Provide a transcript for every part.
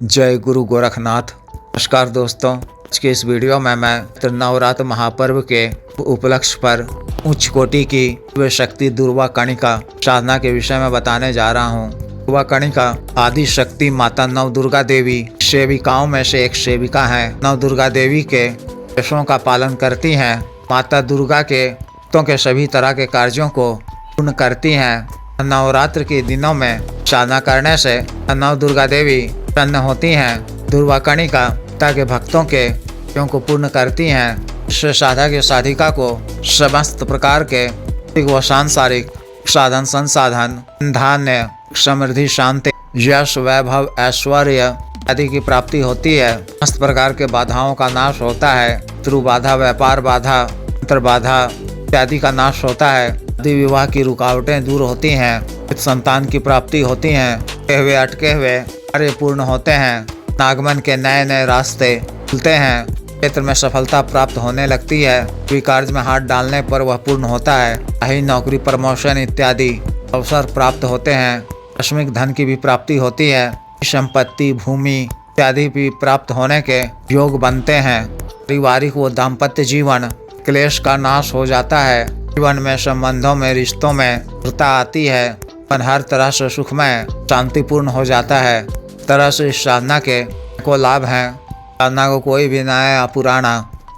जय गुरु गोरखनाथ। नमस्कार दोस्तों, आज के इस वीडियो में मैं नवरात्र महापर्व के उपलक्ष्य पर उच्च कोटि की दिव्य शक्ति दुर्वा कणिका साधना के विषय में बताने जा रहा हूँ। दुर्वा कणिका आदि शक्ति माता नव दुर्गा देवी सेविकाओं में से एक सेविका है। नव दुर्गा देवी के आदेशों का पालन करती हैं। माता दुर्गा के भक्तों के सभी तरह के कार्यों को पूर्ण करती हैं। नवरात्र के दिनों में साधना करने से नव दुर्गा देवी प्रसन्न होती हैं। दुर्वा कणिका माता के भक्तों के कार्यों को पूर्ण करती हैं। इससे साधक या साधिका को समस्त प्रकार के भौतिक व सांसारिक साधन संसाधन धान्य समृद्धि शांति यश वैभव ऐश्वर्य आदि की प्राप्ति होती है। समस्त प्रकार के बाधाओं का नाश होता है। शत्रु बाधा, व्यापार बाधा, मंत्र बाधा इत्यादि का नाश होता है। आदि विवाह की रुकावटें दूर होती हैं। संतान की प्राप्ति होती हैं। अटके हुए कार्य पूर्ण होते हैं। आगमन के नए नए रास्ते खुलते हैं। क्षेत्र में सफलता प्राप्त होने लगती है। कोई कार्य में हाथ डालने पर वह पूर्ण होता है। चाहे नौकरी, प्रमोशन इत्यादि अवसर प्राप्त होते हैं। आकस्मिक धन की भी प्राप्ति होती है। संपत्ति, भूमि इत्यादि भी प्राप्त होने के योग बनते हैं। पारिवारिक व दाम्पत्य जीवन क्लेश का नाश हो जाता है। जीवन में संबंधों में रिश्तों में स्थिरता आती है। मन हर तरह से सुखमय शांतिपूर्ण हो जाता है। तरह से इस साधना के को लाभ हैं। साधना को कोई भी नया या पुराना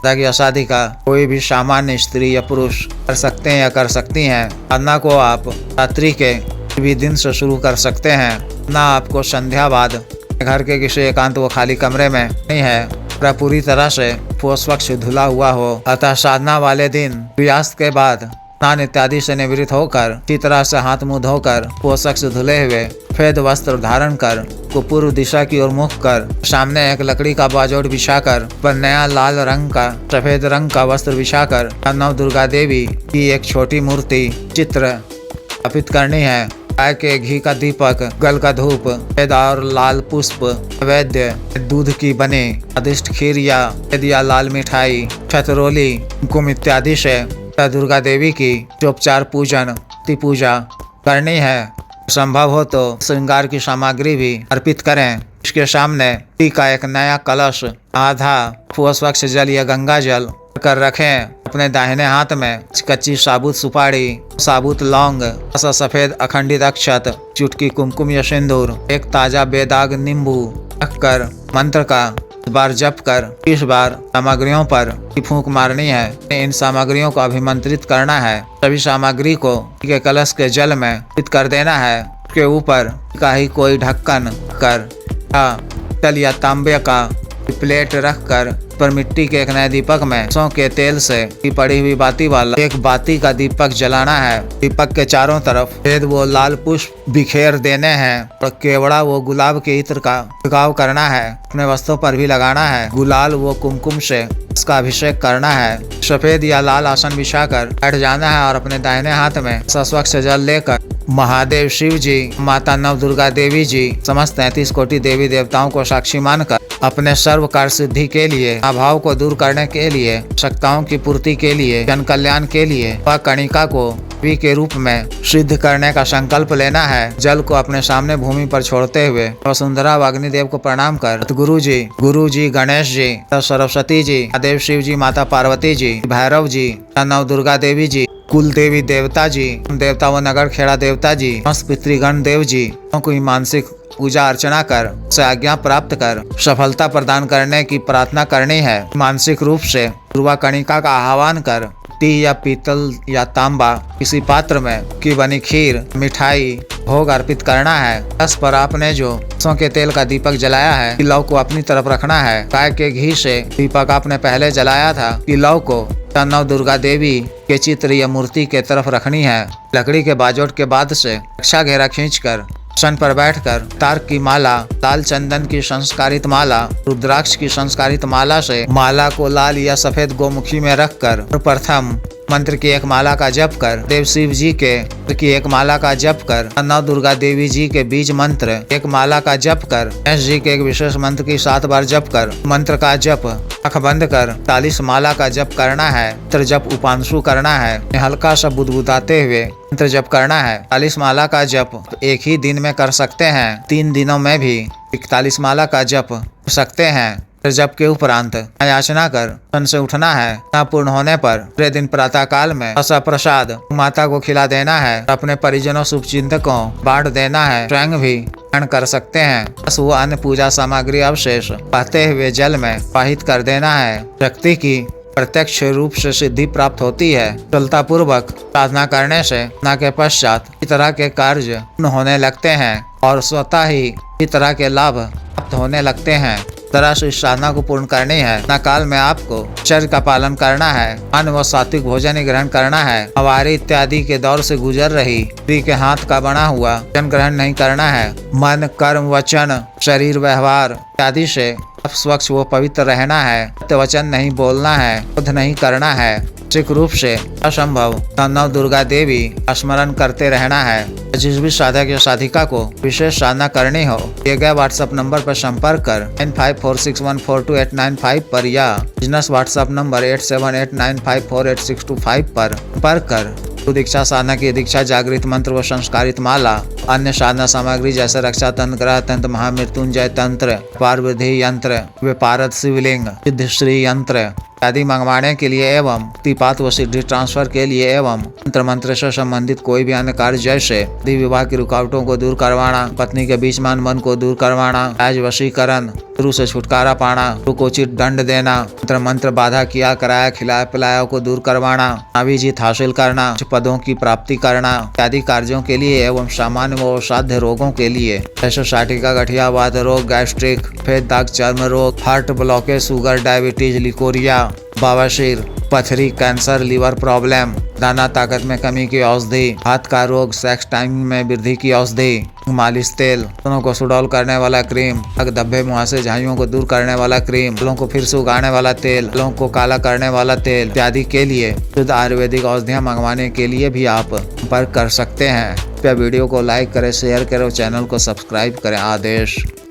या साधिका कोई भी सामान्य स्त्री या पुरुष कर सकते हैं या कर सकती हैं। साधना को आप रात्रि के भी दिन से शुरू कर सकते हैं। ना आपको संध्या बाद घर के किसी एकांत व खाली कमरे में नहीं है। पूरी तरह से स्वच्छ धुला हुआ हो। अतः साधना वाले दिन सूर्यास्त के बाद स्नान इत्यादि से निवृत्त होकर अच्छी तरह से हाथ मुंह धोकर स्वच्छ धुले हुए सफेद वस्त्र धारण कर को पूर्व दिशा की ओर मुख कर सामने एक लकड़ी का बाजोट बिछाकर पर नया लाल रंग का सफेद रंग का वस्त्र बिछाकर नव दुर्गा देवी की एक छोटी मूर्ति चित्र स्थापित करनी है। गाय के घी का दीपक, गल का धूप, और लाल पुष्प, वैद्य दूध की बनी स्वादिष्ट खीर या लाल मिठाई, छतरोली, कुमकुम इत्यादि से दुर्गा देवी की उपचार पूजन पूजा करनी है। संभव हो तो श्रृंगार की सामग्री भी अर्पित करें। इसके सामने का एक नया कलश, आधा स्वच्छ जल या गंगा जल कर रखें। अपने दाहिने हाथ में कच्ची साबुत सुपारी, साबुत लौंग, सफेद अखंडित अक्षत, चुटकी कुमकुम या सिंदूर, एक ताजा बेदाग नींबू रखकर मंत्र का बार जप कर 30 बार सामग्रियों पर फूंक मारनी है। इन सामग्रियों को अभिमंत्रित करना है। सभी सामग्री को के कलश के जल में स्थित कर देना है। उसके ऊपर का ही कोई ढक्कन कर तल या तांबे का प्लेट रखकर पर मिट्टी के एक नए दीपक में सरसों के तेल से पड़ी हुई बाती वाला एक बाती का दीपक जलाना है। दीपक के चारों तरफ सफेद वो लाल पुष्प बिखेर देने हैं और केवड़ा वो गुलाब के इत्र का छिड़काव करना है। अपने वस्त्रों पर भी लगाना है। गुलाल वो कुमकुम से इसका अभिषेक करना है। सफेद या लाल आसन बिछाकर बैठ जाना है और अपने दाहिने हाथ में स्वच्छ जल लेकर महादेव शिव जी, माता नव दुर्गा देवी जी, समस्त 33 कोटि देवी देवताओं को साक्षी मानकर अपने सर्व कार्य सिद्धि के लिए, अभाव को दूर करने के लिए, शक्ताओं की पूर्ति के लिए, जन कल्याण के लिए वह कणिका को देवी के रूप में सिद्ध करने का संकल्प लेना है। जल को अपने सामने भूमि पर छोड़ते हुए वसुंधरा व अग्निदेव को प्रणाम कर गुरु जी, गणेश जी, सरस्वती जी, महादेव शिव जी, माता पार्वती जी, भैरव जी, नव दुर्गा देवी जी, कुल देवी देवता जी, देवता व नगर खेड़ा देवता जी, पितृगण देव जी को मानसिक पूजा अर्चना कर से आज्ञा प्राप्त कर सफलता प्रदान करने की प्रार्थना करनी है। मानसिक रूप से दुर्वा कणिका का आह्वान कर टी या पीतल या तांबा किसी पात्र में की बनी खीर, मिठाई भोग अर्पित करना है। इस पर आपने जो सरसों के तेल का दीपक जलाया है, लौ को अपनी तरफ रखना है। गाय के घी से दीपक आपने पहले जलाया था, लौ को नव दुर्गा देवी के चित्र या मूर्ति के तरफ रखनी है। लकड़ी के बाजोट के बाद से रक्षा घेरा खींचकर सन पर बैठकर तार की माला, लाल चंदन की संस्कारित माला, रुद्राक्ष की संस्कारित माला से माला को लाल या सफेद गोमुखी में रखकर प्रथम मंत्र की एक माला का जप कर, देव शिव जी के की एक माला का जप कर, नौ दुर्गा देवी जी के बीज मंत्र एक माला का जप कर, गणेश जी के एक विशेष मंत्र की 7 बार जप कर, मंत्र का जप आँख बंद कर 40 माला का जप करना है। मंत्र जप उपांशु करना है, हल्का सा बुदबुदाते हुए मंत्र जप करना है। 40 माला का जप एक ही दिन में कर सकते हैं, 3 दिनों में भी 41 माला का जप कर सकते हैं। जप के उपरांत याचना कर सन से उठना है। पूर्ण होने पर पूरे दिन प्रातः काल में असा प्रसाद माता को खिला देना है। अपने परिजनों शुभचिंतकों बांट देना है। स्वयं भी ग्रहण कर सकते हैं। बस वो अन्य पूजा सामग्री अवशेष बहते हुए जल में पाहित कर देना है। शक्ति की प्रत्यक्ष रूप से सिद्धि प्राप्त होती है। सरलता पूर्वक साधना करने से न के पश्चात इस तरह के कार्य होने लगते हैं और स्वतः ही इस तरह के लाभ प्राप्त होने लगते हैं। तरह से इस साधना को पूर्ण करनी है। न काल में आपको शरीर का पालन करना है, अन्न व सात्विक भोजन ही ग्रहण करना है। हवारी इत्यादि के दौर से गुजर रही स्त्री के हाथ का बना हुआ भोजन ग्रहण नहीं करना है। मन, कर्म, वचन, शरीर, व्यवहार इत्यादि से स्वच्छ व पवित्र रहना है। सत्य वचन नहीं बोलना है, क्रोध नहीं करना है। मानसिक रूप से असंभव नौ दुर्गा देवी का स्मरण करते रहना है। जिस भी साधक या साधिका को विशेष साधना करनी हो, दिए गए व्हाट्सएप नंबर पर संपर्क कर 9546142895 पर या बिजनेस व्हाट्सएप नंबर 8789548625 पर संपर्क कर दीक्षा साधना की दीक्षा, जागृत मंत्र व संस्कारित माला, अन्य साधना सामग्री जैसे रक्षा तंत्र, ग्रह तंत्र, महामृत्युंजय तंत्र, पारविधि यंत्र, विपारद शिवलिंग, सिद्धश्री यंत्र आदि मंगवाने के लिए एवं तिपात व सिद्धि ट्रांसफर के लिए एवं मंत्र से संबंधित कोई भी अन्य कार्य जैसे विवाह की रुकावटों को दूर करवाना, पत्नी के बीच मन को दूर करवाना, राज वशीकरण, शुरू से छुटकारा पाना, को उचित दंड देना, मंत्र बाधा किया कराया खिलाया पिलाया को दूर करवाना, नाभि जीत हासिल करना, पदों की प्राप्ति करना इत्यादि कार्यों के लिए एवं सामान्य व असाध्य रोगों के लिए जैसे साटिका, गठिया, वात रोग, गैस्ट्रिक, सफेद दाग, चर्म रोग, heart blockage, sugar, diabetes, leucorrhoea, बवासीर, पथरी, कैंसर, लीवर प्रॉब्लम, दाना ताकत में कमी की औषधि, हाथ का रोग, सेक्स टाइमिंग में वृद्धि की औषधि, मालिश तेल, दोनों को सुडौल करने वाला क्रीम, धब्बे, मुहासे, झाइयों को दूर करने वाला क्रीम, बालों को फिर से उगाने वाला तेल, बालों को काला करने वाला तेल इत्यादि के लिए शुद्ध आयुर्वेदिक औषधियाँ मंगवाने के लिए भी आप संपर्क कर सकते हैं। वीडियो को लाइक करें, शेयर करें और चैनल को सब्सक्राइब करें। आदेश।